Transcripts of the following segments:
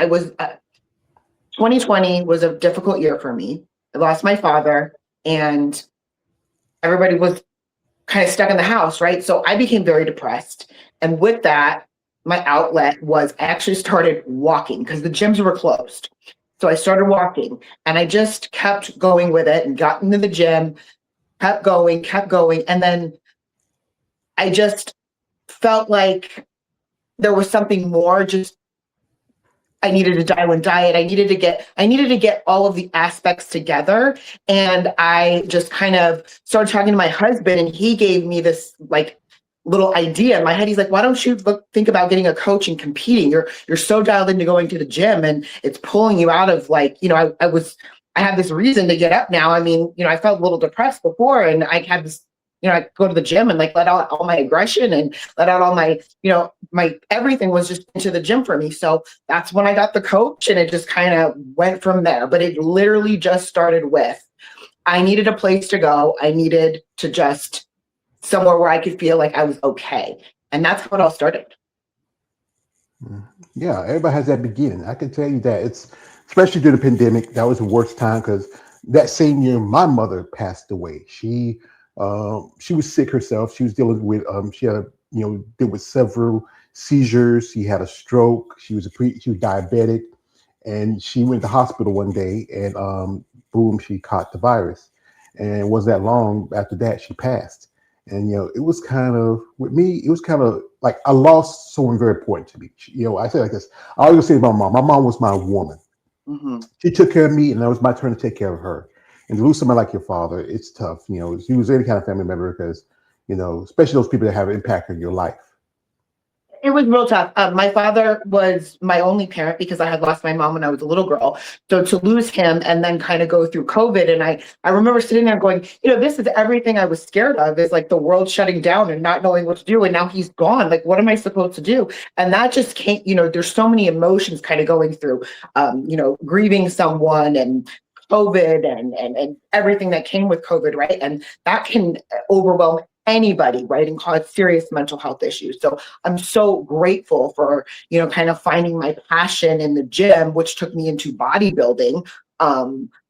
I was 2020 was a difficult year for me. I lost my father, and everybody was kind of stuck in the house, right? So I became very depressed. And with that, my outlet was I actually started walking because the gyms were closed. So I started walking, and I just kept going with it and got into the gym, kept going, kept going. And then I just felt like there was something more. Just I needed to dial in diet. I needed to get all of the aspects together. And I just kind of started talking to my husband, and he gave me this like little idea in my head. He's like, why don't you think about getting a coach and competing? You're so dialed into going to the gym, and it's pulling you out of like, I had this reason to get up now. I mean, I felt a little depressed before, and I had this, I go to the gym and like let out all my aggression and let out all my, my everything was just into the gym for me. So that's when I got the coach, and it just kind of went from there. But it literally just started with, I needed a place to go. I needed to just somewhere where I could feel like I was okay. And that's how it all started. Yeah, everybody has that beginning. I can tell you that it's, especially during the pandemic, that was the worst time because that same year my mother passed away. She was sick herself. She was dealing with she had deal with several seizures. She had a stroke. She was diabetic, and she went to the hospital one day, and boom, she caught the virus. And it wasn't that long after that she passed. And it was kind of, with me, it was kind of like I lost someone very important to me. I say like this. I always say about my mom. My mom was my woman. Mm-hmm. She took care of me, and it was my turn to take care of her. And to lose somebody like your father, it's tough. You lose any kind of family member because, especially those people that have an impact on your life. It was real tough. My father was my only parent because I had lost my mom when I was a little girl. So to lose him and then kind of go through COVID, and I remember sitting there going, this is everything I was scared of, is like the world shutting down and not knowing what to do. And now he's gone. Like, what am I supposed to do? And that just can't, there's so many emotions kind of going through, grieving someone and COVID and everything that came with COVID, right? And that can overwhelm anybody, right, and cause serious mental health issues. So I'm so grateful for, kind of finding my passion in the gym, which took me into bodybuilding,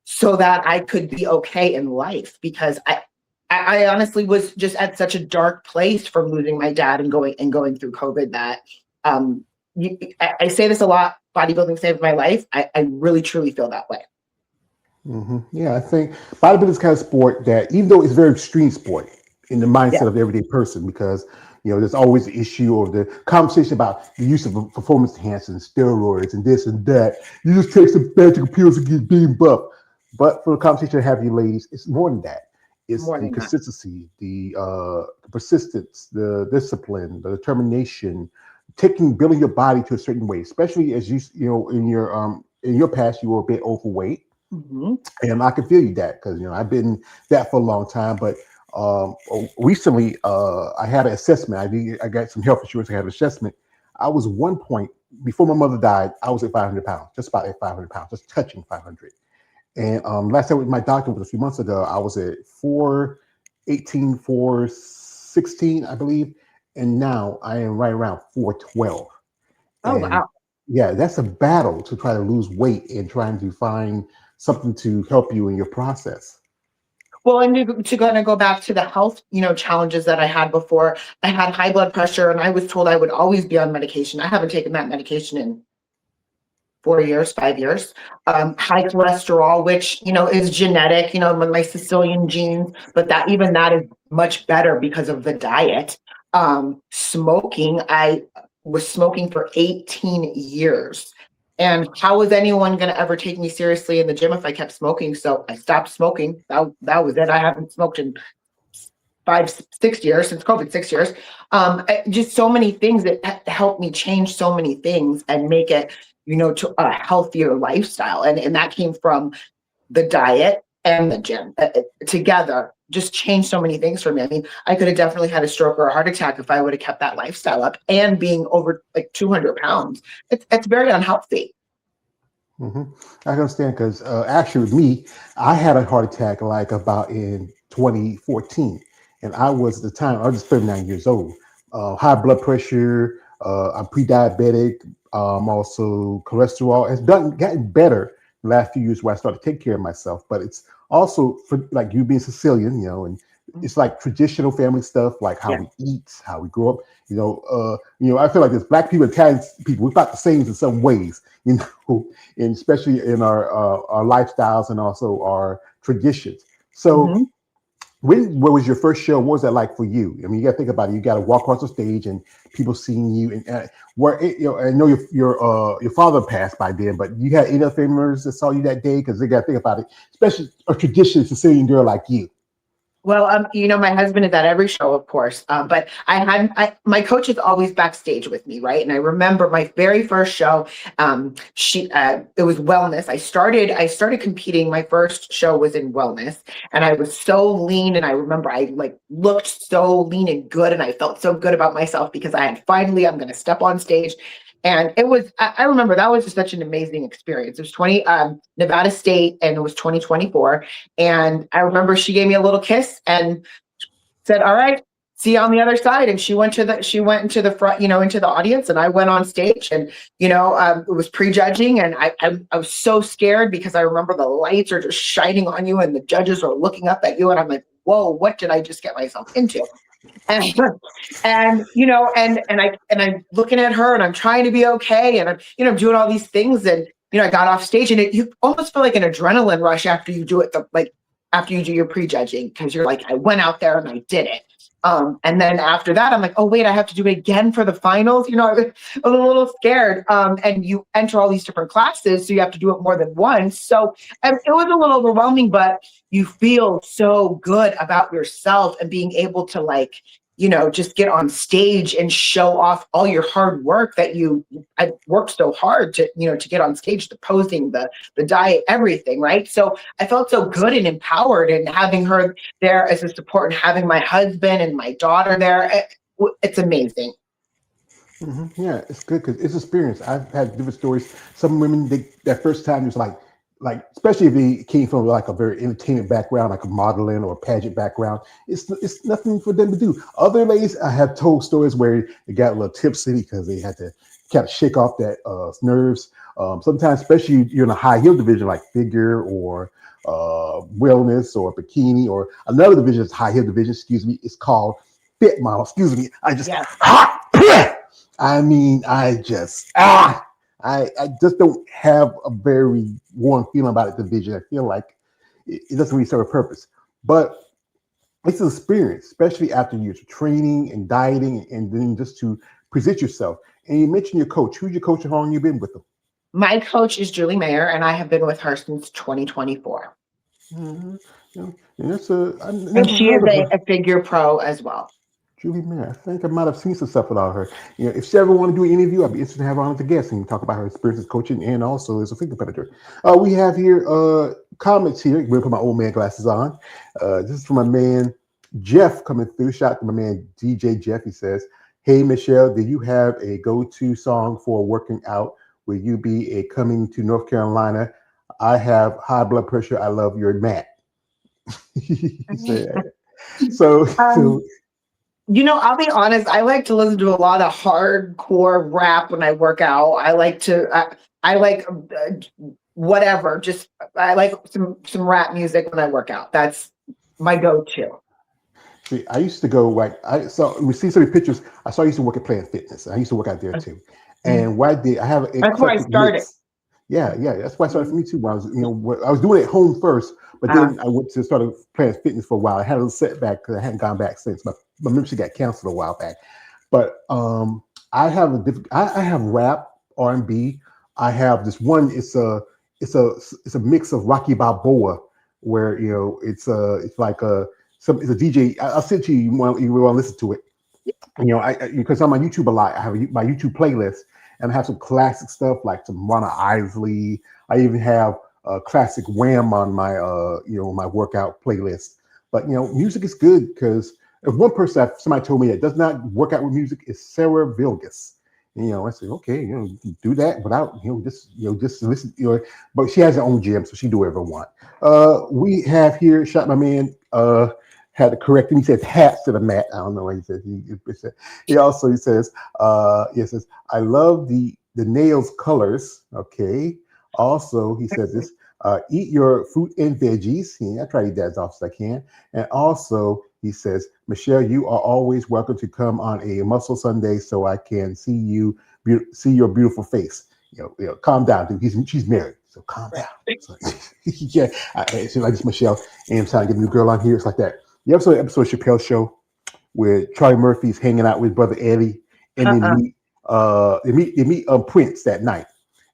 so that I could be okay in life, because I honestly was just at such a dark place from losing my dad and going through COVID that I say this a lot, bodybuilding saved my life. I really truly feel that way. Mm-hmm. Yeah, I think bodybuilding is kind of sport that, even though it's a very extreme sport in the mindset Yeah. of the everyday person, because there's always the issue or the conversation about the use of performance enhancing steroids and this and that. You just take some magic pills and get being buff. But for the conversation to have you ladies, it's more than that. It's More the than that. consistency, the persistence, the discipline, the determination, building your body to a certain way, especially as in your past you were a bit overweight. Mm-hmm. And I can feel you that because I've been that for a long time. But recently, I had an assessment. I got some health insurance. I had an assessment. I was 1 point before my mother died. I was at 500 pounds, just about at 500 pounds, just touching 500. And last time with my doctor was a few months ago. I was at 418, 416, I believe, and now I am right around 412. Oh, And wow. yeah, that's a battle to try to lose weight and trying to find something to help you in your process. Well, and to kind of go back to the health, challenges that I had before, I had high blood pressure, and I was told I would always be on medication. I haven't taken that medication in 4 years, 5 years. High cholesterol, which, is genetic, with my Sicilian genes, but that is much better because of the diet. Smoking, I was smoking for 18 years. And how was anyone going to ever take me seriously in the gym if I kept smoking? So I stopped smoking. That was it. I haven't smoked in 5, 6 years, since COVID, 6 years. Just so many things that helped me change so many things and make it, to a healthier lifestyle. And that came from the diet and the gym together. Just changed so many things for me. I mean, I could have definitely had a stroke or a heart attack if I would have kept that lifestyle up, and being over like 200 pounds. It's very unhealthy. Hmm. I can understand because actually with me, I had a heart attack like about in 2014, and I was at the time I was just 39 years old. High blood pressure. I'm pre-diabetic. Also cholesterol has gotten better the last few years where I started to take care of myself. But it's also for like you being Sicilian, and it's like traditional family stuff, like how Yeah. we eat, how we grow up. I feel like there's black people, Italian people, we're about the same in some ways, and especially in our lifestyles and also our traditions. So Mm-hmm. what was your first show? What was that like for you? I mean, you got to think about it. You got to walk across the stage and people seeing you. And I know your father passed by then, but you had any other family members that saw you that day? Because they got to think about it, especially a traditional Sicilian girl like you. Well, my husband is at every show, of course. But my coach is always backstage with me, right? And I remember my very first show. It was wellness. I started competing. My first show was in wellness, and I was so lean. And I remember I like looked so lean and good, and I felt so good about myself because I'm going to step on stage. And I remember that was just such an amazing experience. It was Nevada State, and it was 2024. And I remember she gave me a little kiss and said, "All right, see you on the other side." And she went into the front, into the audience, and I went on stage, and it was prejudging, and I was so scared because I remember the lights are just shining on you, and the judges are looking up at you, and I'm like, "Whoa, what did I just get myself into?" And I'm looking at her, and I'm trying to be okay, and I'm doing all these things, and I got off stage, and you almost feel like an adrenaline rush after you do it, after you do your prejudging, because you're like, I went out there and I did it. And then after that, I'm like, oh wait, I have to do it again for the finals. I was a little scared. And you enter all these different classes, so you have to do it more than once. So it was a little overwhelming, but you feel so good about yourself and being able to just get on stage and show off all your hard work that I worked so hard to get on stage, the posing, the diet, everything, right? So I felt so good and empowered, and having her there as a support, and having my husband and my daughter there, it's amazing. Yeah, it's good because it's experience. I've had different stories. Some women, that first time was like especially if they came from like a very entertainment background, like a modeling or a pageant background, it's nothing for them to do. Other ladies, I have told stories where they got a little tipsy because they had to kind of shake off that nerves. Sometimes, especially you're in a high heel division like figure or wellness or bikini, or another division is high heel division. Excuse me, it's called fit model. Excuse me, I just Yes. I mean, I just don't have a very warm feeling about it. Division. I feel like it doesn't really serve a purpose. But it's an experience, especially after years of training and dieting, and then just to present yourself. And you mentioned your coach. Who's your coach and how long you been with them? My coach is Julie Mayer, and I have been with her since 2024. Mm-hmm. And that's I And never she is heard of her. a figure pro as well. Julie Mayer. I think I might have seen some stuff about her. If she ever want to do an interview, I'd be interested to have her on as a guest and talk about her experiences coaching and also as a figure competitor. We have here comments here. We'll put my old man glasses on. This is from my man Jeff coming through. Shout out to my man DJ Jeff. He says, "Hey Michelle, do you have a go-to song for working out? Will you be coming to North Carolina? I have high blood pressure. I love your mat." He said. So, Um, so I'll be honest. I like to listen to a lot of hardcore rap when I work out. I like whatever. Just I like some rap music when I work out. That's my go-to. See, I used to go like I saw we see some pictures. I used to work at Planet Fitness. I used to work out there too. And what I did, I have an That's where I eclectic started. mix. Yeah, that's why I started for me too. When I was, I was doing it at home first, but Uh, then I went to start Planet Fitness for a while. I had a little setback because I hadn't gone back since. My membership got canceled a while back. But I have I have rap, R&B. I have this one. It's a mix of Rocky Balboa, where it's like it's a DJ. I'll send to you. You want to listen to it. I because I'm on YouTube a lot. I have my YouTube playlist, and I have some classic stuff like some Mona Isley. I even have classic Wham on my my workout playlist. But music is good because if one person somebody told me that does not work out with music is Sarah Vilgas. I said, okay, you can do that without just listen. But she has her own gym, so she do whatever want. We have here, shot my man. Had to correct him. He says hats to the mat. I don't know what he says. He says, he says, I love the the nails colors. Okay. Also, he says this. Eat your fruit and veggies. Yeah, I try to eat that as often as I can. And also, he says, Michelle, you are always welcome to come on a Muscle Sunday so I can see see your beautiful face. Calm down, dude. She's married, so calm down. So, yeah, it's like this, Michelle. And I'm trying to get a new girl on here. It's like that. The episode of Chappelle Show where Charlie Murphy's hanging out with brother Eddie, and they meet Prince that night,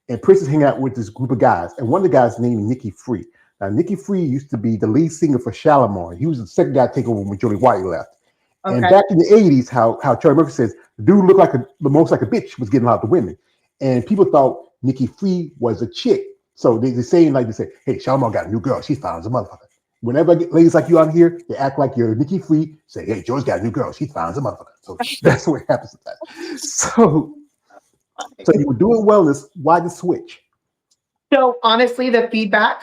and Prince is hanging out with this group of guys, and one of the guys named Nikki Free. Now, Nikki Free used to be the lead singer for Shalimar. He was the second guy to take over when Jody White left. And back in the 80s, how Charlie Murphy says, the dude looked like the most like a bitch was getting a lot of the women. And people thought Nikki Free was a chick. So they're saying, like they say, hey, Shalimar got a new girl. She found a motherfucker. Whenever I get ladies like you on here, they act like you're Nikki Free. Say, hey, George got a new girl. She found a motherfucker. So that's what happens sometimes. So you were doing wellness. Why the switch? So honestly, the feedback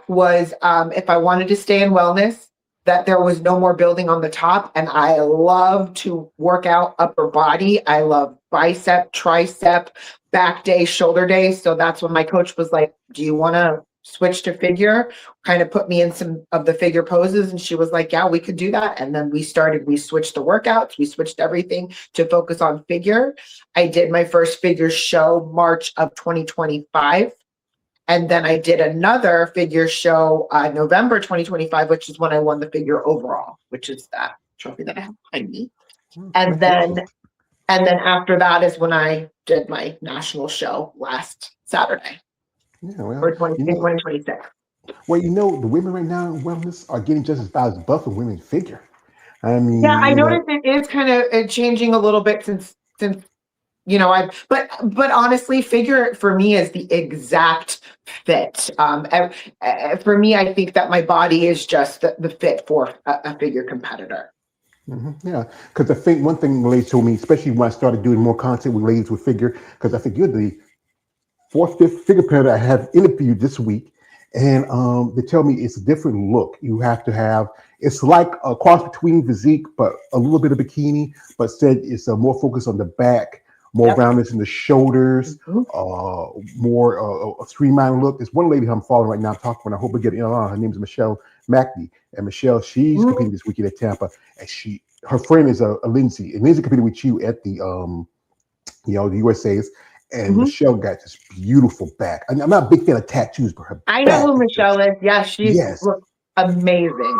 was if I wanted to stay in wellness, that there was no more building on the top. And I love to work out upper body. I love bicep, tricep, back day, shoulder day. So that's when my coach was like, do you want to switch to figure? Kind of put me in some of the figure poses. And she was like, yeah, we could do that. And then we switched the workouts, we switched everything to focus on figure. I did my first figure show March of 2025. And then I did another figure show November 2025, which is when I won the figure overall, which is that trophy that I have behind me. And then after that is when I did my national show last Saturday for 2026. Well, the women right now in wellness are getting just as buff as women in figure. I mean, yeah, I noticed it is kind of changing a little bit since but honestly, figure for me is the exact fit. For me, I think that my body is just the fit for a figure competitor. Mm-hmm, yeah, because I think one thing ladies told me, especially when I started doing more content with ladies with figure, because I think you're the fourth, fifth figure competitor I have interviewed this week, and they tell me it's a different look. You have to have it's like a cross between physique, but a little bit of bikini, but said it's a more focus on the back. More roundness in the shoulders, more a streamlined look. There's one lady I'm following right now, talking, and I hope we get in on. Her name is Michelle Mackney, and Michelle, she's competing this weekend at Tampa, and her friend is a Lindsay, and Lindsay competed with you at the the USA's, and Michelle got this beautiful back. I'm not a big fan of tattoos, but her I back know who Michelle is. Yeah, she's amazing.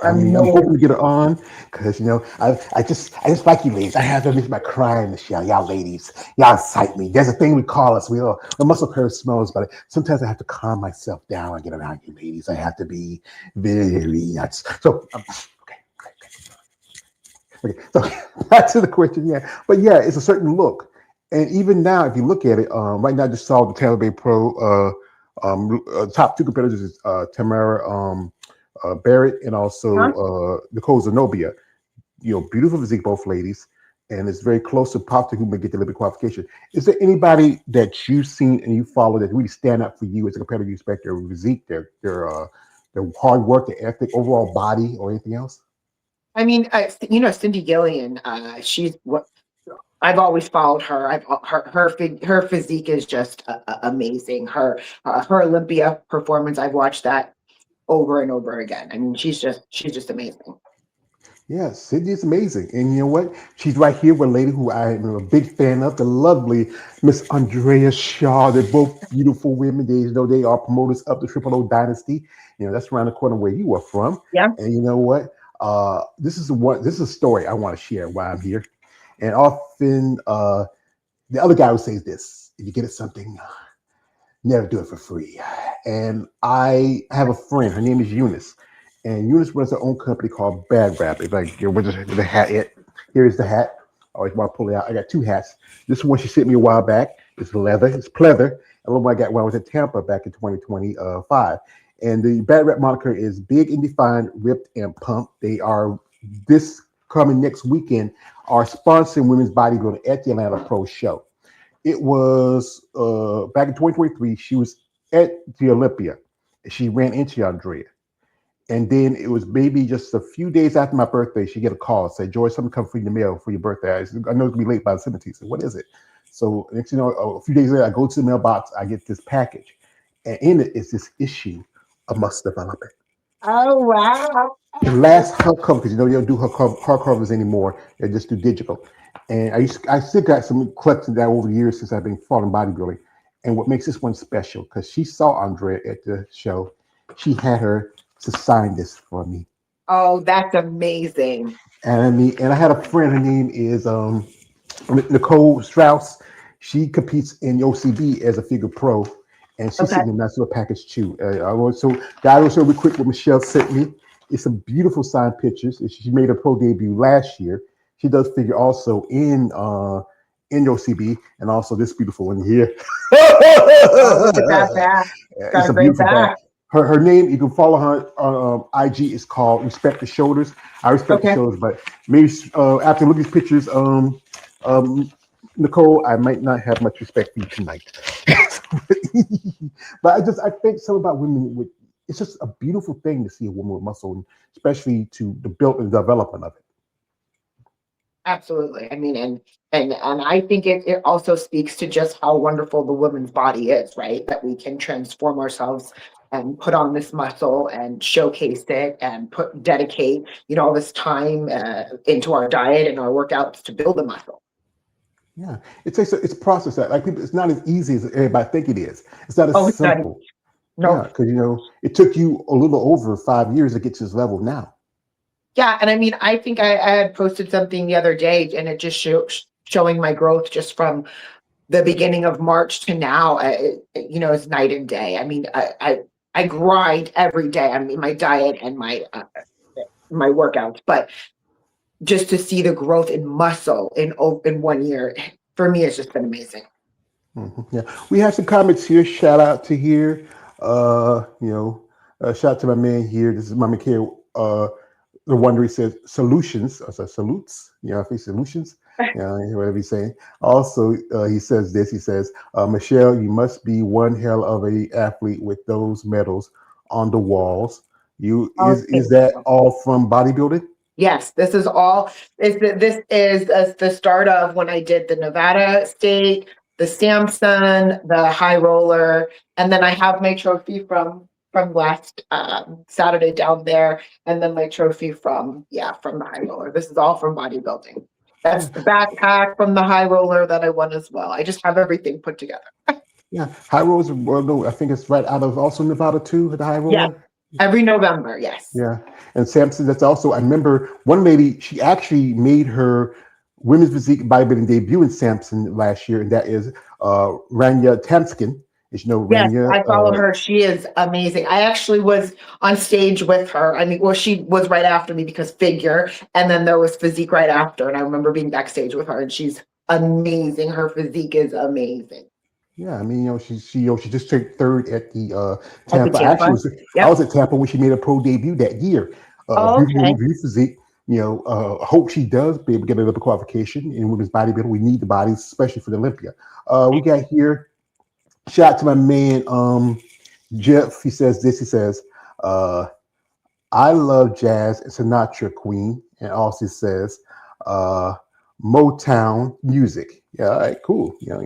I mean, I'm hoping to get her on because I just like you ladies. I have to miss my crying, Michelle. Y'all ladies, y'all excite me. There's a thing we call us. The muscle curve smells, but sometimes I have to calm myself down and get around you ladies. I have to be very nuts. So okay. So back to the question, but it's a certain look, and even now, if you look at it, right now I just saw the Tampa Bay Pro top two competitors is Tamara Barrett and also Nicole Zenobia. Beautiful physique, both ladies, and it's very close to Pop to who may get the Olympic qualification. Is there anybody that you've seen and you follow that really stand out for you as a competitor? You expect their physique, their hard work, their ethic, overall body, or anything else? I mean, Cindy Gillian. She's what I've always followed her. Her physique is just amazing. Her Olympia performance. I've watched that over and over again. I mean, she's just amazing. Yeah, Sydney is amazing. And you know what? She's right here with a lady who I am a big fan of, the lovely Miss Andrea Shaw. They're both beautiful women. They are promoters of the Triple O Dynasty. That's around the corner where you are from. Yeah. And you know what? This is a story I want to share while I'm here. And often the other guy who says this, if you get it something, never do it for free. And I have a friend, her name is Eunice. And Eunice runs her own company called Bad Rap. It's like, with the hat. Here is the hat. I always want to pull it out. I got two hats. This one she sent me a while back. It's leather. It's pleather. And the one I got when I was at Tampa back in 2025. And the Bad Rap moniker is Big and Defined, Ripped and Pumped. They are this coming next weekend are sponsoring women's bodybuilding at the Atlanta Pro Show. It was back in 2023. She was at the Olympia. She ran into Andrea. And then it was maybe just a few days after my birthday, she get a call, say, George, something come for you in the mail for your birthday. I know it's gonna be late by the 17th. So what is it? So next, a few days later, I go to the mailbox, I get this package, and in it is this issue of Muscle Development. Oh, wow. The last hardcover, because they don't do hardcovers anymore; they just do digital. And I still got some collecting that over the years since I've been following bodybuilding. And what makes this one special, because she saw Andrea at the show, she had her to sign this for me. Oh, that's amazing. And I had a friend. Her name is Nicole Strauss. She competes in OCB as a figure pro, and she's Okay. sitting in a nice little package too. I will show you quick what Michelle sent me. It's some beautiful signed pictures. She made her pro debut last year. She does figure also in OCB, and also this beautiful one here. Oh, look at that back. Got It's a a great beautiful bag. back. Her name, you can follow her on IG. Is called Respect the Shoulders. I respect the Okay. shoulders, but maybe after looking at these pictures, um, Nicole, I might not have much respect for you tonight. But I think something about women with it's just a beautiful thing to see a woman with muscle, and especially to the build and development of it. Absolutely. I mean, and I think it also speaks to just how wonderful the woman's body is, right? That we can transform ourselves and put on this muscle and showcase it and dedicate, all this time into our diet and our workouts to build the muscle. Yeah, it's a process that like people. It's not as easy as everybody think it is. It's not as Oh, it's not, simple. Yeah, no. because it took you a little over 5 years to get to this level now. Yeah, and I mean, I think I had posted something the other day, and it just showing my growth just from the beginning of March to now. It's night and day. I mean, I grind every day. I mean, my diet and my workouts, but just to see the growth in muscle in 1 year for me, it's just been amazing. Yeah, we have some comments here. Shout out to here. Shout out to my man here. This is my Mikhail. The wonder he says solutions. I said salutes. I think solutions. Whatever he's saying. Also, he says this. He says, Michelle, you must be one hell of a athlete with those medals on the walls. You Oh, is that all from bodybuilding? yes, this is all. This is the start of when I did the Nevada State, the Samson, the High Roller, and then I have my trophy from last Saturday down there, and then my trophy from the High Roller. This is all from bodybuilding. That's Yeah, the backpack from the High Roller that I won as well. I just have everything put together. yeah. High rollers. Well, no, I think it's right out of also Nevada too. The high Yes, roller. every November. Yes. Yeah, and Samson. That's also. I remember one lady. She actually made her women's physique bodybuilding debut in Samson last year, and that is Rania Tamskin. As you know, Yes, Rania. I follow her. She is amazing. I actually was on stage with her. I mean, well, she was right after me because figure, and then there was physique right after. And I remember being backstage with her, and she's amazing. Her physique is amazing. Yeah, I mean, she just took third at the At the Tampa. Tampa. I Yep. was at Tampa when she made a pro debut that year. Oh, Beautiful, okay. beautiful physique. Hope she does be able to get another qualification in women's bodybuilding. We need the bodies, especially for the Olympia. We got here. Shout out to my man, Jeff. He says this. He says, uh, I love jazz and Sinatra Queen. And also says, uh, Motown music. Yeah, all right, cool. Yeah.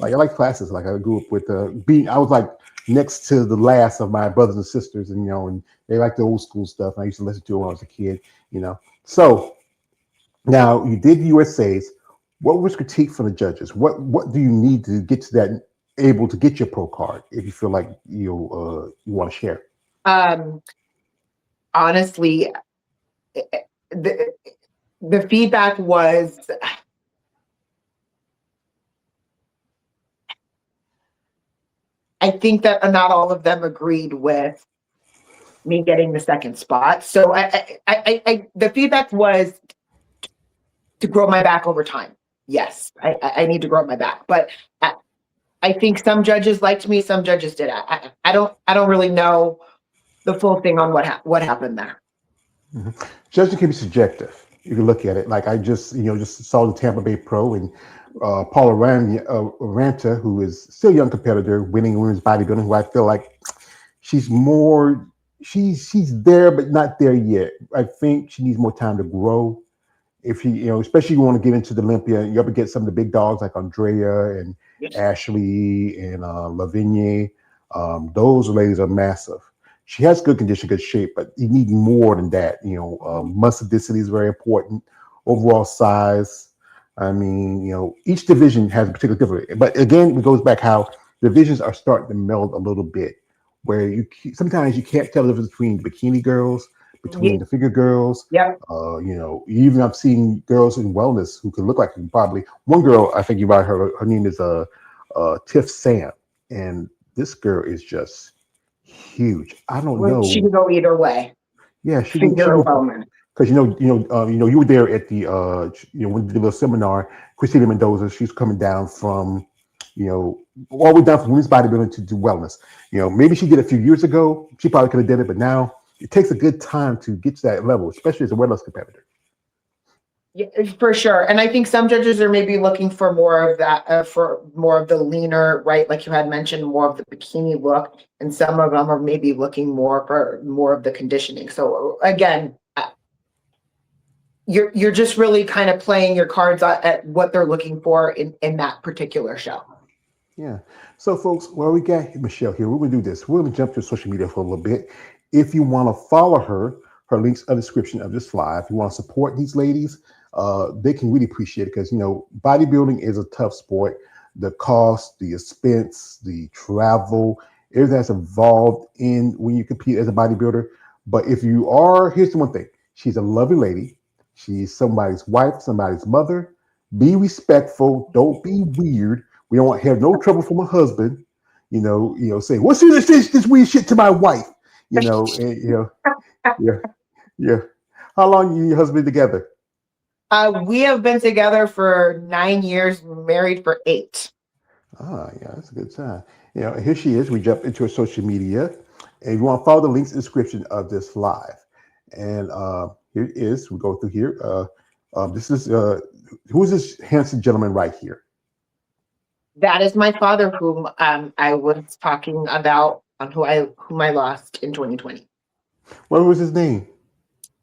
Like I like classes. Like I grew up with being. I was like next to the last of my brothers and sisters, and they like the old school stuff. I used to listen to it when I was a kid. So now you did USA's. What was critique from the judges? What do you need to get to that able to get your pro card if you feel like you want to share? Um, honestly, the the feedback was. I think that not all of them agreed with me getting the second spot. So the feedback was to grow my back over time. Yes, I need to grow my back, but I think some judges liked me, some judges did. I don't really know the full thing on what happened there. Mm-hmm. Judging can be subjective. You can look at it like I just saw the Tampa Bay Pro and Paula Ranta, who is still a young competitor, winning women's bodybuilding. Who I feel like she's more she's there but not there yet. I think she needs more time to grow if especially you want to get into the Olympia, you ever get some of the big dogs like Andrea and Yes. Ashley and Lavigne. Those ladies are massive. She has good condition, good shape, but you need more than that. Muscle density is very important. Overall size. I mean, each division has a particular different. But again, it goes back how divisions are starting to meld a little bit, where sometimes you can't tell the difference between the bikini girls, between Ye- the figure girls. Yep. Even I've seen girls in wellness who can look like you. Probably one girl, I think you about her. Her name is Tiff Sam, and this girl is just huge. I don't Well, she know. can go either way. Yeah, she can. She Figure can. Wellman. Because you were there at the when we did a seminar. Christina Mendoza, she's coming down from all the way down from women's bodybuilding to do wellness. Maybe she did it a few years ago. She probably could have did it, but now it takes a good time to get to that level, especially as a wellness competitor. Yeah, for sure. And I think some judges are maybe looking for more of that, for more of the leaner, right? Like you had mentioned, more of the bikini look, and some of them are maybe looking more for more of the conditioning. So again, you're just really kind of playing your cards at what they're looking for in that particular show. Yeah. So, folks, well, we got Michelle here. We're going to do this. We're going to jump to social media for a little bit. If you want to follow her links are in the description of this live. If you want to support these ladies, they can really appreciate it because, bodybuilding is a tough sport. The cost, the expense, the travel, everything that's involved in when you compete as a bodybuilder. But if you are, here's the one thing. She's a lovely lady. She's somebody's wife, somebody's mother. Be respectful. Don't be weird. We don't want to have no trouble from a husband, say, what's this weird shit to my wife? Yeah, yeah. How long you and your husband together? We have been together for 9 years, married for 8. Ah, yeah, that's a good time. Here she is. We jump into her social media. And if you want to follow the links in the description of this live. And here it is. We go through here. This is who is this handsome gentleman right here? That is my father, whom I was talking about, on whom I lost in 2020. What was his name?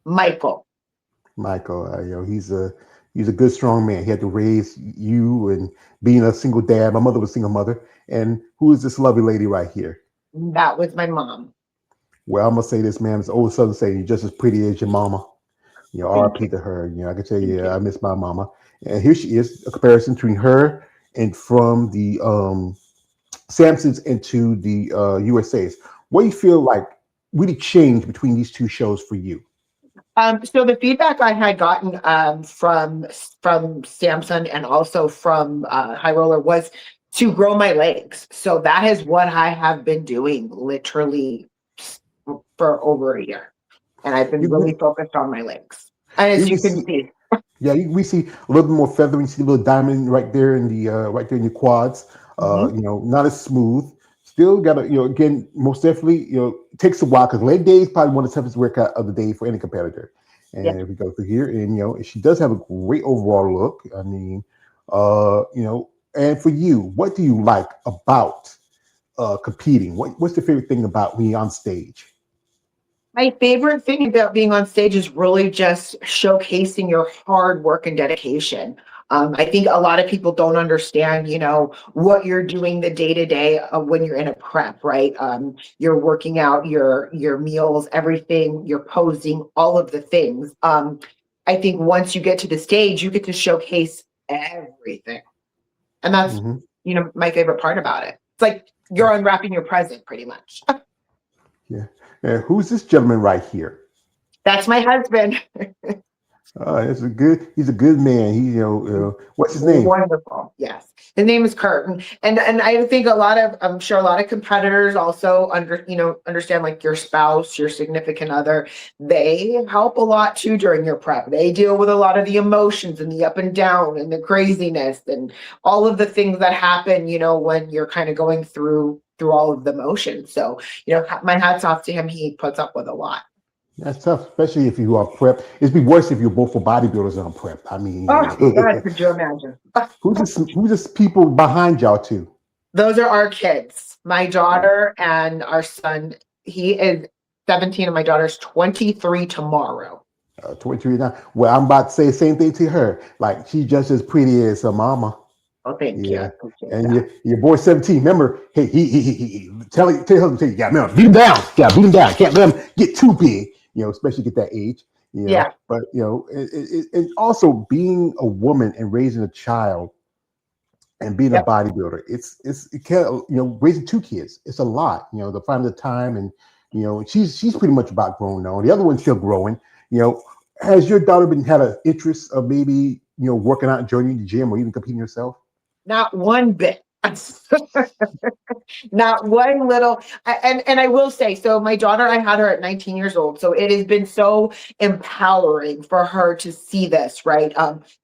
Michael. Michael. He's a good, strong man. He had to raise you and being a single dad. My mother was a single mother. And who is this lovely lady right here? That was my mom. Well, I'm gonna say this, man. It's old Southern saying, "You're just as pretty as your mama." Thank RP you. to her. I can tell Thank you, you. I miss my mama. And here she is, a comparison between her and from the Samsons into the USA's. What do you feel like really changed between these two shows for you? So the feedback I had gotten from Samson and also from High Roller was to grow my legs. So that is what I have been doing literally for over a year, and I've been really You, focused on my legs. And as you you can see, see, yeah, we see a little bit more feather. We see a little diamond right there in the right there in your quads. mhm, Not as smooth. Still got to, again, most definitely, it takes a while because leg day is probably one of the toughest workout of the day for any competitor. yeah. And if we go through here, and she does have a great overall look. I mean, and for you, what do you like about competing? What's the favorite thing about when you're on stage? My favorite thing about being on stage is really just showcasing your hard work and dedication. I think a lot of people don't understand, what you're doing the day to day when you're in a prep, right? You're working out your meals, everything, you're posing, all of the things. I think once you get to the stage, you get to showcase everything, and that's Hmm. my favorite part about it. It's like you're unwrapping your present, pretty much. Yeah. Who's this gentleman right here? That's my husband. He's a good man. What's his name? Wonderful. Yes. His name is Kurt. And I think I'm sure a lot of competitors also understand, like your spouse, your significant other, they help a lot too during your prep. They deal with a lot of the emotions and the up and down and the craziness and all of the things that happen, when you're kind of going through all of the motions. So, my hat's off to him. He puts up with a lot. That's tough, especially if you are prep. It'd be worse if you're both for bodybuilders on prep. I mean, Oh, God, could you imagine? who's this people behind y'all two? Those are our kids, my daughter and our son. He is 17 and my daughter's 23 tomorrow. 23 now. Well, I'm about to say the same thing to her. Like she's just as pretty as her mama. Oh, thank you. I Yeah. appreciate And that. your boy 17. Remember, hey, he tell your husband, you got beat him down. Yeah, beat him down. Can't let him get too big. Especially get that age. Yeah. But and also being a woman and raising a child and being a Yep. bodybuilder, it can raising two kids. It's a lot. To find the time and she's pretty much about grown now. The other one's still growing. Has your daughter had an interest of maybe working out, joining the gym, or even competing yourself? Not one bit. Not one little. And I will say, so my daughter, I had her at 19 years old, so it has been so empowering for her to see this, right?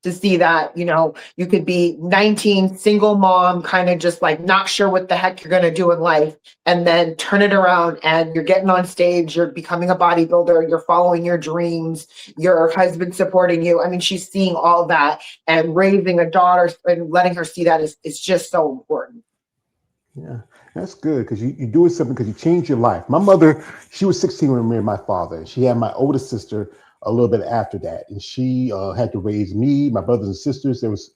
To see that you could be 19, single mom, kind of just like not sure what the heck you're going to do in life, and then turn it around and you're getting on stage, you're becoming a bodybuilder, you're following your dreams, your husband supporting you. I mean, she's seeing all that, and raising a daughter and letting her see that is just so important. Yeah, that's good because you're doing something because you changed your life. My mother, she was 16 when I married my father, and she had my older sister a little bit after that, and she had to raise me, my brothers and sisters. There's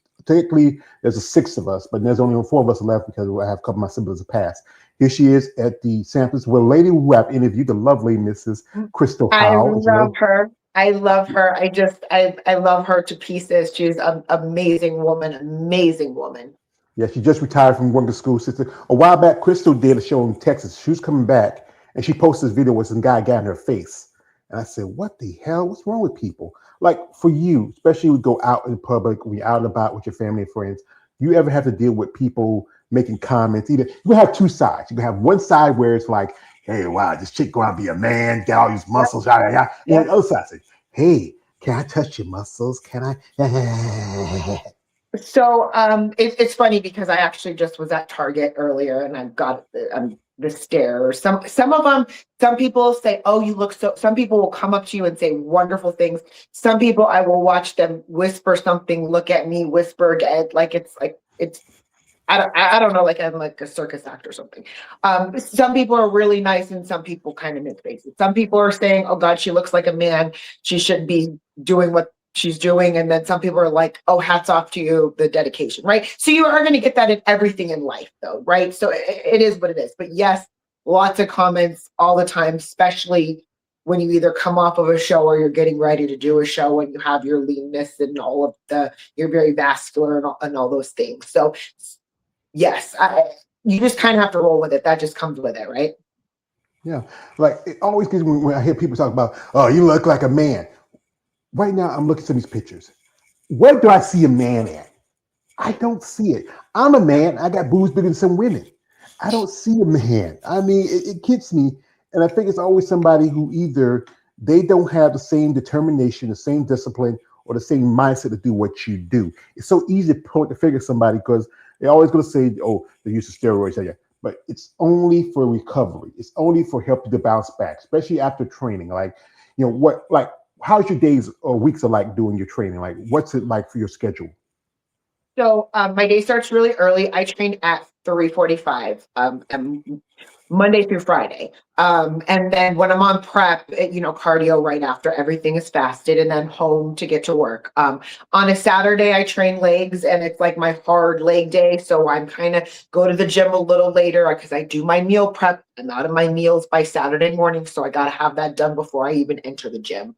a six of us, but there's only four of us left because I have a couple of my siblings have passed. Here she is at the Samples, with a lady who I've interviewed, the lovely Mrs. Crystal I Howe. love her. I love her. I love her to pieces. She's an amazing woman, amazing woman. Yeah, she just retired from working school sister. A while back, Crystal did a show in Texas. She was coming back and she posted this video with some guy got in her face. And I said, what the hell? What's wrong with people? Like for you, especially when you go out in public, when you're out and about with your family and friends, you ever have to deal with people making comments? Either you have two sides. You can have one side where it's like, hey, wow, this chick going to be a man, get all these muscles, yada, yada. And the other side says, hey, can I touch your muscles? Can I? So it's funny because I actually just was at Target earlier and I got the stare. Some of them, some people say, "Oh, you look so." Some people will come up to you and say wonderful things. Some people, I will watch them whisper something, look at me, whisper again, like it's. I don't know, like I'm like a circus act or something. Some people are really nice and some people kind of make faces. Some people are saying, "Oh God, she looks like a man. She should be doing what she's doing." And then some people are like, "Oh, hats off to you, the dedication," right? So you are going to get that in everything in life though, right? So it is what it is. But yes, lots of comments all the time, especially when you either come off of a show or you're getting ready to do a show and you have your leanness and all of you're very vascular and all those things. So yes, you just kind of have to roll with it. That just comes with it, right? Yeah, like it always gives me when I hear people talk about, oh, you look like a man. Right now, I'm looking at these pictures. Where do I see a man at? I don't see it. I'm a man. I got boobs bigger than some women. I don't see a man. I mean, it gets me. And I think it's always somebody who either they don't have the same determination, the same discipline, or the same mindset to do what you do. It's so easy to point the finger at somebody because they're always going to say, oh, they use the steroids. Yeah. But it's only for recovery. It's only for help you to bounce back, especially after training. Like, how's your days or weeks are like doing your training? Like, what's it like for your schedule? So my day starts really early. I train at 3:45, Monday through Friday. And then when I'm on prep, cardio right after everything is fasted and then home to get to work. On a Saturday, I train legs and it's like my hard leg day. So I'm kind of go to the gym a little later because I do my meal prep. I'm out of my meals by Saturday morning. So I got to have that done before I even enter the gym.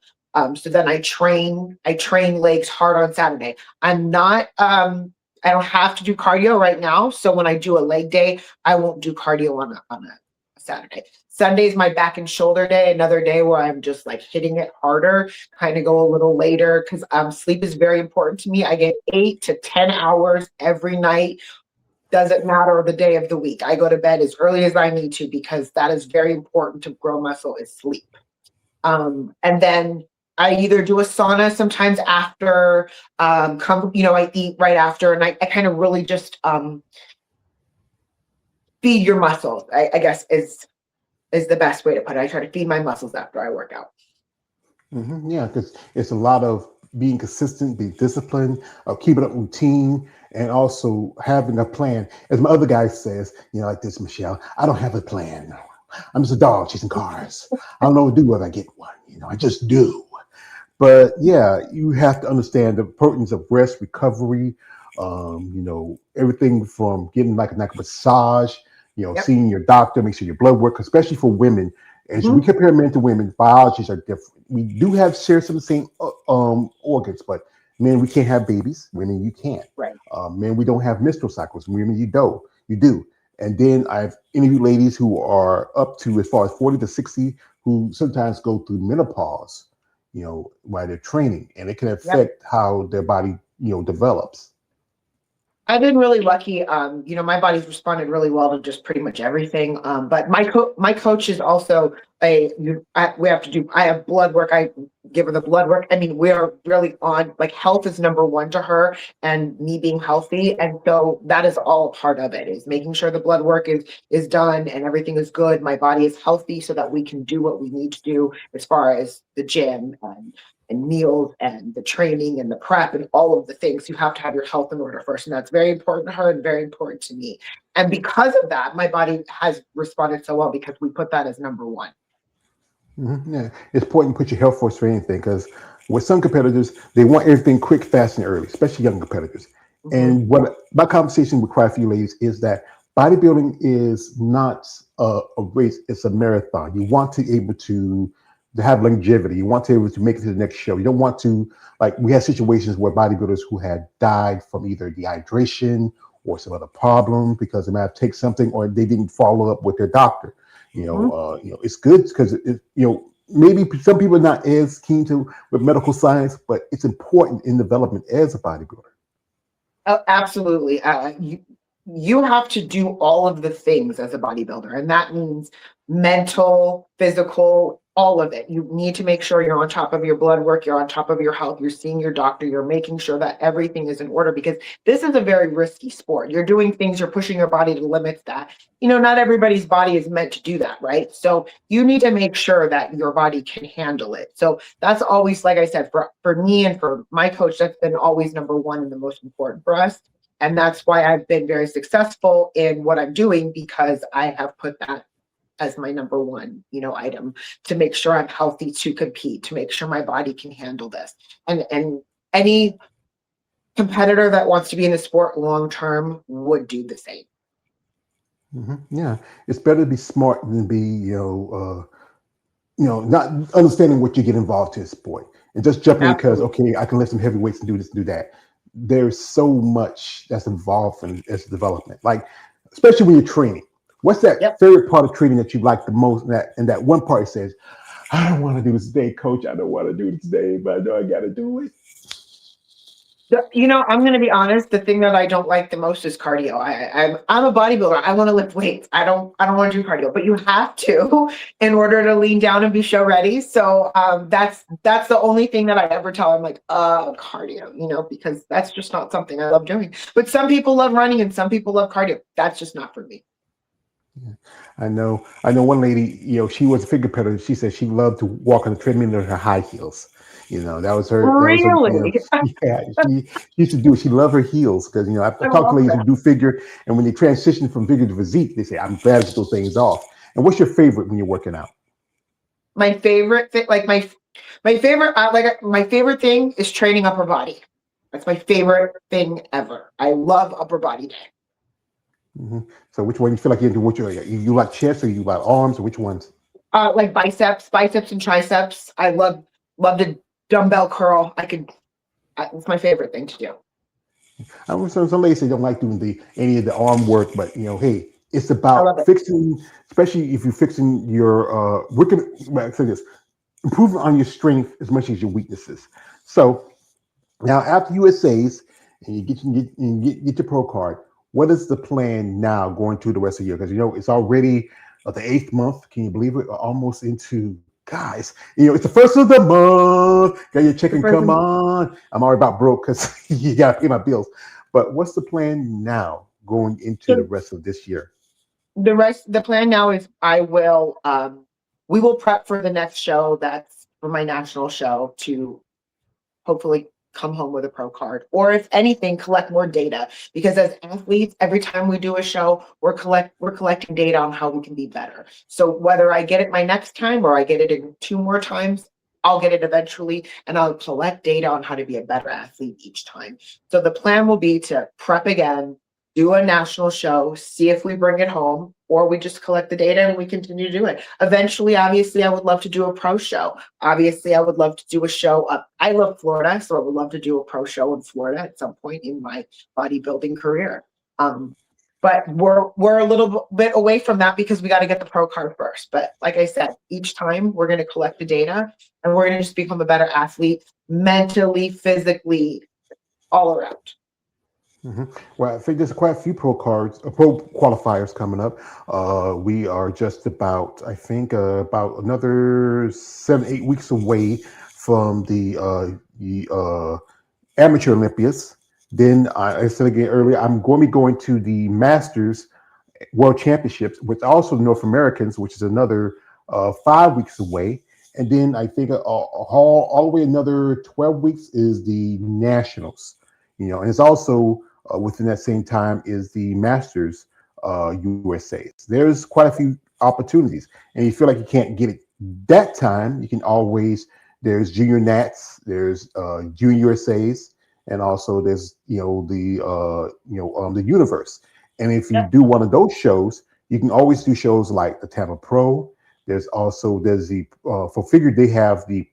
So then I train legs hard on Saturday. I'm not, I don't have to do cardio right now. So when I do a leg day, I won't do cardio on a Saturday. Sunday is my back and shoulder day, another day where I'm just like hitting it harder, kind of go a little later because sleep is very important to me. I get 8 to 10 hours every night. Doesn't matter the day of the week. I go to bed as early as I need to because that is very important to grow muscle is sleep. And then I either do a sauna sometimes after, I eat right after, and I kind of really just feed your muscles, I guess is the best way to put it. I try to feed my muscles after I work out. Mm-hmm. Yeah, because it's a lot of being consistent, being disciplined, keeping up routine, and also having a plan. As my other guy says, like this, Michelle, I don't have a plan. I'm just a dog chasing cars. I don't know what to do if I get one. I just do. But yeah, you have to understand the importance of rest, recovery. Everything from getting like a massage. Yep. Seeing your doctor, make sure your blood work, especially for women. As we Mhm. compare men to women, biologies are different. We do have share some of the same organs, but men we can't have babies. Women you can't. Right. Men we don't have menstrual cycles. Women you do. You do. And then I've interviewed ladies who are up to as far as 40 to 60 who sometimes go through menopause while they're training, and it can Yep. affect how their body, develops. I've been really lucky. My body's responded really well to just pretty much everything. But my coach is also we have to do. I have blood work. I give her the blood work. I mean, we are really on, like, health is number one to her, and me being healthy, and so that is all a part of it. Is making sure the blood work is done and everything is good. My body is healthy so that we can do what we need to do as far as the gym and meals and the training and the prep and all of the things. You have to have your health in order first. And that's very important to her and very important to me. And because of that, my body has responded so well because we put that as number one. Yeah, it's important to put your health first for anything because with some competitors, they want everything quick, fast, and early, especially young competitors. Mhm. And what my conversation with quite a few ladies is that bodybuilding is not a race; it's a marathon. You want to be able to have longevity. You want to be able to make it to the next show. You don't want to, like, we had situations where bodybuilders who had died from either dehydration or some other problem because they might have taken something or they didn't follow up with their doctor. Mhm. It's good because maybe some people are not as keen to with medical science, but it's important in development as a bodybuilder. Oh, absolutely. You have to do all of the things as a bodybuilder, and that means mental, physical, all of it. You need to make sure you're on top of your blood work, you're on top of your health, you're seeing your doctor, you're making sure that everything is in order because this is a very risky sport. You're doing things, you're pushing your body to limits that, not everybody's body is meant to do that, right? So you need to make sure that your body can handle it. So that's always, like I said, for me and for my coach, that's been always number one and the most important for us. And that's why I've been very successful in what I'm doing because I have put that as my number one, item to make sure I'm healthy to compete, to make sure my body can handle this. And any competitor that wants to be in the sport long term would do the same. Yeah, it's better to be smart than be not understanding what you get involved to a sport and just jumping in because Absolutely. okay, I can lift some heavy weights and do this and do that. There's so much that's involved in its development, like especially when you're training. What's that Yep. favorite part of training that you like the most? And that one part says, "I don't want to do this today, coach. I don't want to do it today, but I know I got to do it." I'm going to be honest. The thing that I don't like the most is cardio. I'm a bodybuilder. I want to lift weights. I don't want to do cardio, but you have to in order to lean down and be show ready. So that's the only thing that I ever tell. I'm like, cardio, because that's just not something I love doing. But some people love running and some people love cardio. That's just not for me. Yeah. I know one lady, she was a figure competitor. She said she loved to walk on the treadmill in her high heels. That was her, Really, yeah, she used to do it. She loved her heels because, I I've talked to love ladies who that. do figure, and when they transition from figure to physique, they say, I'm glad to get those things off. And what's your favorite when you're working out? My favorite thing, like my favorite thing is training upper body. That's my favorite thing ever. I love upper body day. hmm So which one you feel like you do? Which you like chest or you like arms or which ones? Like biceps and triceps. I love the dumbbell curl. It's my favorite thing to do. I know some ladies say don't like doing any of the arm work, but hey, it's I love about it. fixing, especially if you're fixing your working. Well, say this, improving on your strength as much as your weaknesses. So now after USA's and you get your pro card, what is the plan now going to the rest of the year? Because it's already the eighth month. Can you believe it? We're almost into guys. It's the first of the month. Got your The chicken? Come person, on. I'm already about broke because you got to pay my bills. But what's the plan now going into the so rest of this year? the plan now is we will prep for the next show that's for my national show to hopefully come home with a pro card or if anything collect more data because as athletes every time we do a show we're collecting data on how we can be better, so whether I get it my next time or I get it in two more times, I'll get it eventually, and I'll collect data on how to be a better athlete each time. So the plan will be to prep again, do a national show, see if we bring it home, or we just collect the data and we continue to do it. Eventually, obviously, I would love to do a pro show. Obviously, I would love to do a show up. I love Florida, so I would love to do a pro show in Florida at some point in my bodybuilding career. But we're a little bit away from that because we got to get the pro card first. But like I said, each time we're going to collect the data and we're going to just become a better athlete mentally, physically, all around. Well, I think there's quite a few pro qualifiers coming up. We are just about, I think, about another 7, 8 weeks away from the amateur Olympiads. Then I said again earlier, I'm going to be going to the Masters World Championships, with also the North Americans, which is another 5 weeks away. And then I think all the way another 12 weeks is the Nationals. And it's also within that same time is the Masters USA. There's quite a few opportunities, and you feel like you can't get it that time. You can always there's Junior Nats, there's Junior USA's, and also there's the Universe. And if you do one of those shows, you can always do shows like the Tampa Pro. There's the for figure they have the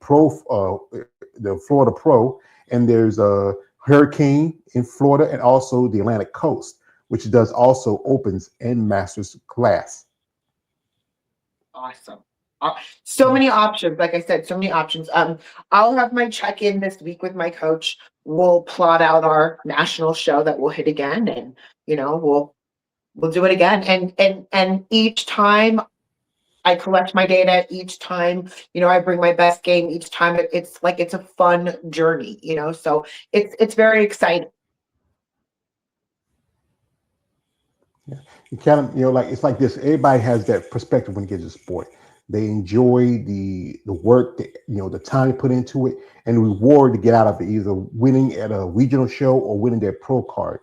the Florida Pro, and there's a Hurricane in Florida, and also the Atlantic Coast, which does also opens and masters class. Awesome. So many options. Like I said, so many options. I'll have my check-in this week with my coach. We'll plot out our national show that we'll hit again, and we'll do it again. And each time I collect my data, each time I bring my best game. Each time it's like it's a fun journey. So it's very exciting. Yeah, you kind of like it's like this. Everybody has that perspective when it gets to sport. They enjoy the work, the time they put into it, and the reward to get out of it, either winning at a regional show or winning their pro card.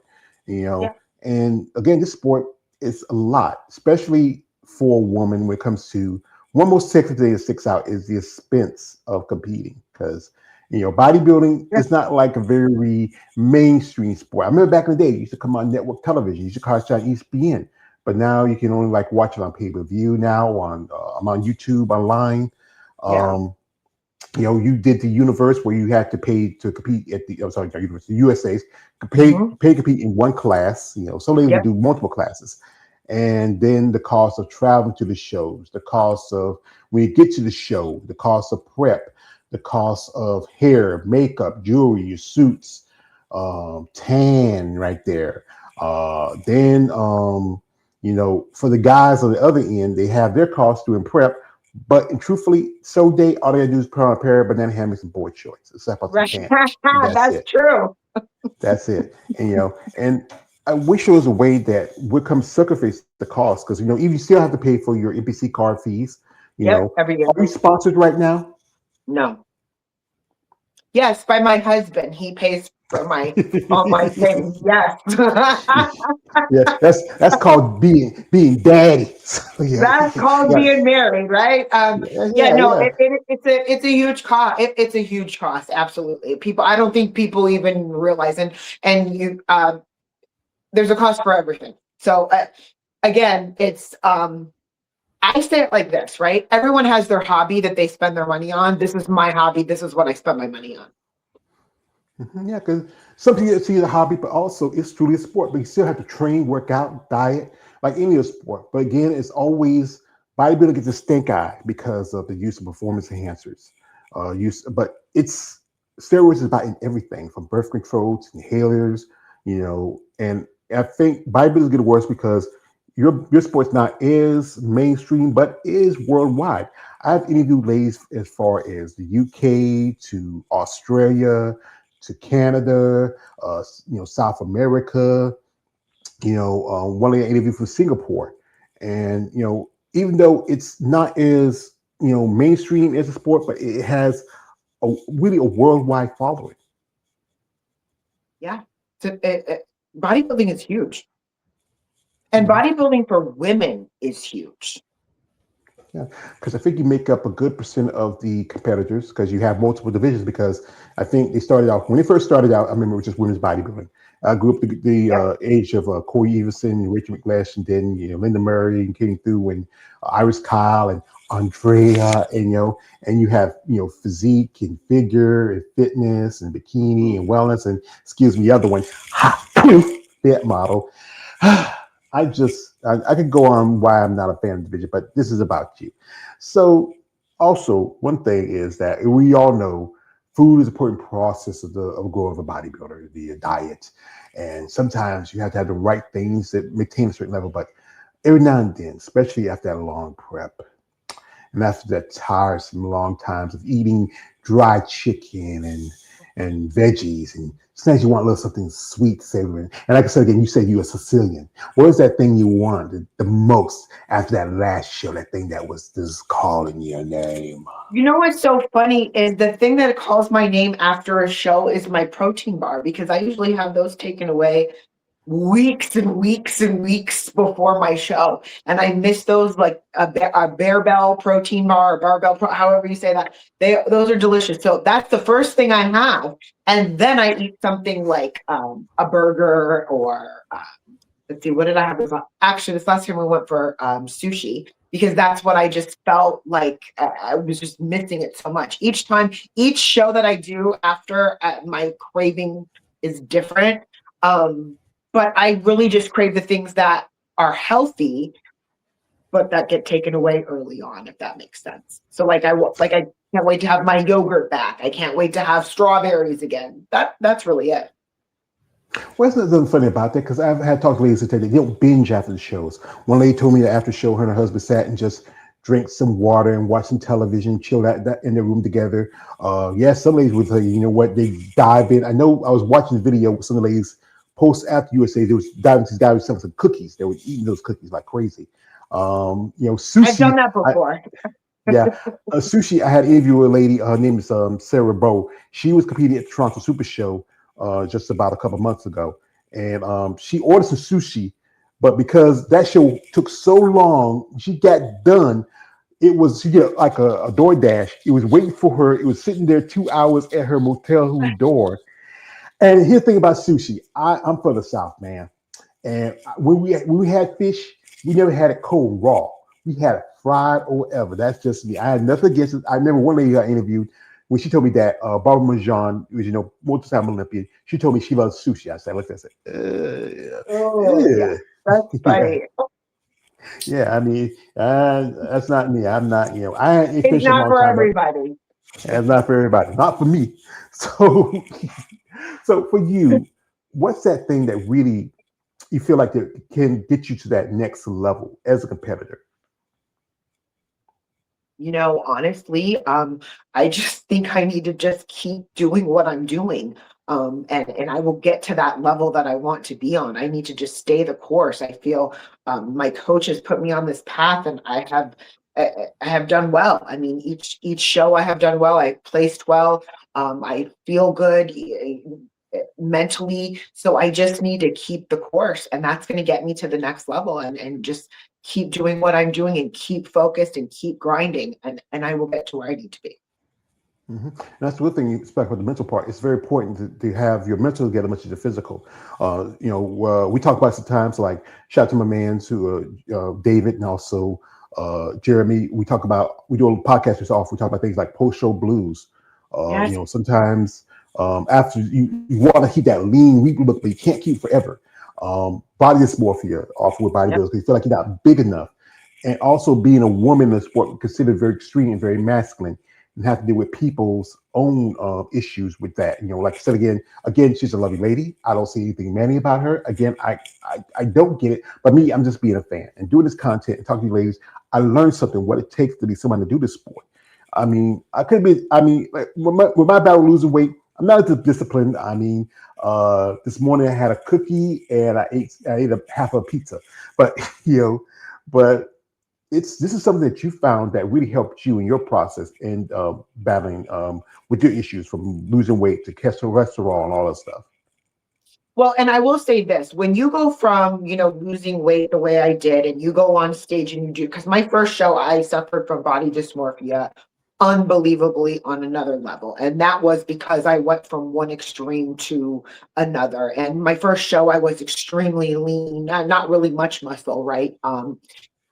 Yeah. And again, this sport is a lot, especially for a woman when it comes to one most technical thing that sticks out is the expense of competing, because bodybuilding is not like a very mainstream sport. I remember back in the day, it used to come on network television. You used to catch it on ESPN, but now you can only watch it on pay-per-view now. I'm on YouTube online. You did the Universe where you had to pay to compete at the Universe, the USA's pay to compete in one class. Some ladies would do multiple classes. And then the cost of traveling to the shows, the cost of when you get to the show, the cost of prep, the cost of hair, makeup, jewelry, your suits, tan right there. Then for the guys on the other end, they have their costs doing prep. But truthfully, all they gotta do is put on a pair of banana hammocks and board shorts, except for some pants. That's true. That's it. And I wish there was a way that would come sacrifice the cost, because if you still have to pay for your NPC card fees, every year. Are you sponsored right now? No. Yes, by my husband. He pays for all my things. Yes. Yeah, that's called being daddy. That's called being married, right? It's a huge cost. It's a huge cost. Absolutely. I don't think people even realize, and you there's a cost for everything. So again, it's I say it like this, right? Everyone has their hobby that they spend their money on. This is my hobby. This is what I spend my money on. Yeah, because some people see it as a hobby, but also it's truly a sport. But you still have to train, work out, diet, like any other sport. But again, it's always bodybuilding gets a stink eye because of the use of performance enhancers. But it's steroids is about in everything from birth control to inhalers, and I think bodybuilding get worse because your sport's not as mainstream, but is worldwide. I've interviewed ladies as far as the UK to Australia to Canada, South America. One lady I interviewed from Singapore, and even though it's not as mainstream as a sport, but it has really a worldwide following. Yeah, bodybuilding is huge. And bodybuilding for women is huge. Yeah, because I think you make up a good percent of the competitors because you have multiple divisions. Because I think they started out when they first started out. I remember it was just women's bodybuilding. I grew up the Yep. age of Corey Everson, Rachel McGlash, and then Linda Murray and came through, and Iris Kyle and Andrea, and and you have physique and figure and fitness and bikini and wellness and excuse me, the other one, hot fit model. I could go on why I'm not a fan of the division, but this is about you. So also one thing is that we all know food is an important process of growing of a bodybuilder, the diet. And sometimes you have to have the right things that maintain a certain level, but every now and then, especially after that long prep, and after that tiresome long times of eating dry chicken and veggies, and sometimes you want a little something sweet, savory. And like I said again, you said you're a Sicilian. What is that thing you wanted the most after that last show? That thing that was just calling your name. You know what's so funny is the thing that calls my name after a show is my protein bar because I usually have those taken away weeks and weeks and weeks before my show. And I miss those like a Bear Bell protein bar or barbell, however you say that. Those are delicious. So that's the first thing I have. And then I eat something like a burger or let's see, what did I have? Actually, this last time we went for sushi because that's what I just felt like I was just missing it so much. Each time, each show that I do after my craving is different. Um, but I really just crave the things that are healthy, but that get taken away early on, if that makes sense. So like I can't wait to have my yogurt back. I can't wait to have strawberries again. That's really it. Well, there's nothing funny about that because I've had talked to ladies that say they don't binge after the shows. One lady told me that after the show, her and her husband sat and just drank some water and watched some television, chilled out in their room together. Yes, some ladies would tell you, you know what, they dive in. I know I was watching the video with some of the ladies post after USA, they was diving into guys with some cookies. They were eating those cookies like crazy. I've Sushi. done that before. Yeah, sushi. I had an interview with a lady. Her name is Sarah Bow. She was competing at the Toronto Super Show just about a couple months ago, and she ordered some sushi, but because that show took so long, she got done. It was she did like a DoorDash. It was waiting for her. It was sitting there 2 hours at her motel room door. And here's the thing about sushi. I'm from the South, man. And when we had fish, we never had it cold raw. We had it fried or whatever. That's just me. I had nothing against it. I remember one lady I interviewed when she told me that Barbara Marjan, who's multi-time Olympian, she told me she loves sushi. I said, look, I said, Oh yeah, that's yeah, funny. yeah. I mean, that's not me. I'm not. I ain't It's fish a not long for time, but everybody. that's not for everybody. Not for me. So, so for you, what's that thing that really you feel like it can get you to that next level as a competitor? Honestly, I just think I need to just keep doing what I'm doing. And I will get to that level that I want to be on. I need to just stay the course. I feel my coach has put me on this path, and I have done well. I mean, each show I have done well. I placed well. I feel good mentally. So I just need to keep the course, and that's going to get me to the next level, and just keep doing what I'm doing and keep focused and keep grinding, and I will get to where I need to be. And that's the good thing you speak about the mental part. It's very important to have your mental together much as your physical. We talk about sometimes like shout out to my man to David and also Jeremy. We do a podcast this off. We talk about things like post show blues. Yes, Sometimes after you want to keep that lean, weak look, but you can't keep it forever. Body dysmorphia, often with yep, bodybuilders, you feel like you're not big enough, and also being a woman in the sport considered very extreme and very masculine and have to deal with people's own issues with that. Like I said again, she's a lovely lady. I don't see anything manly about her. Again, I don't get it. But me, I'm just being a fan and doing this content and talking to you ladies. I learned something what it takes to be someone to do this sport. I mean, I could be. I mean, like, with my battle losing weight, I'm not as disciplined. I mean, this morning I had a cookie and I ate a half a pizza, but but this is something that you found that really helped you in your process in battling with your issues from losing weight to cholesterol and all that stuff. Well, and I will say this, when you go from, losing weight the way I did, and you go on stage and you do, because my first show, I suffered from body dysmorphia unbelievably on another level. And that was because I went from one extreme to another. And my first show, I was extremely lean, not really much muscle, right?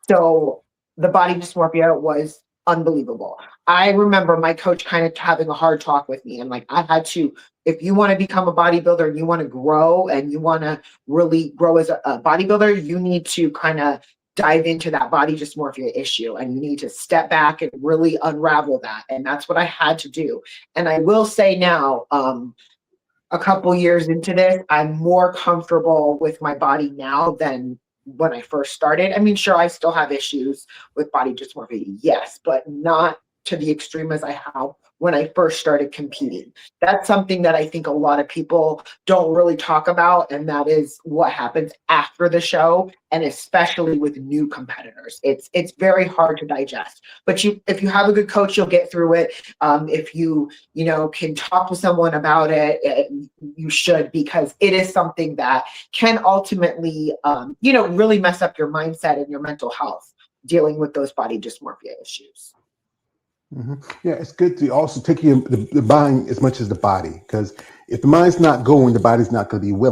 So the body dysmorphia was unbelievable. I remember my coach kind of having a hard talk with me, and like I had to, if you want to become a bodybuilder and you want to grow and you want to really grow as a bodybuilder, you need to kind of dive into that body dysmorphia issue, and you need to step back and really unravel that. And that's what I had to do. And I will say now, a couple years into this, I'm more comfortable with my body now than when I first started. I mean, sure, I still have issues with body dysmorphia, yes, but not to the extreme as I have when I first started competing. That's something that I think a lot of people don't really talk about, and that is what happens after the show, and especially with new competitors. It's very hard to digest. But if you have a good coach, you'll get through it. If you can talk to someone about it, you should, because it is something that can ultimately, really mess up your mindset and your mental health dealing with those body dysmorphia issues. Yeah, it's good to also take the mind as much as the body, because if the mind's not going, the body's not going to be willing.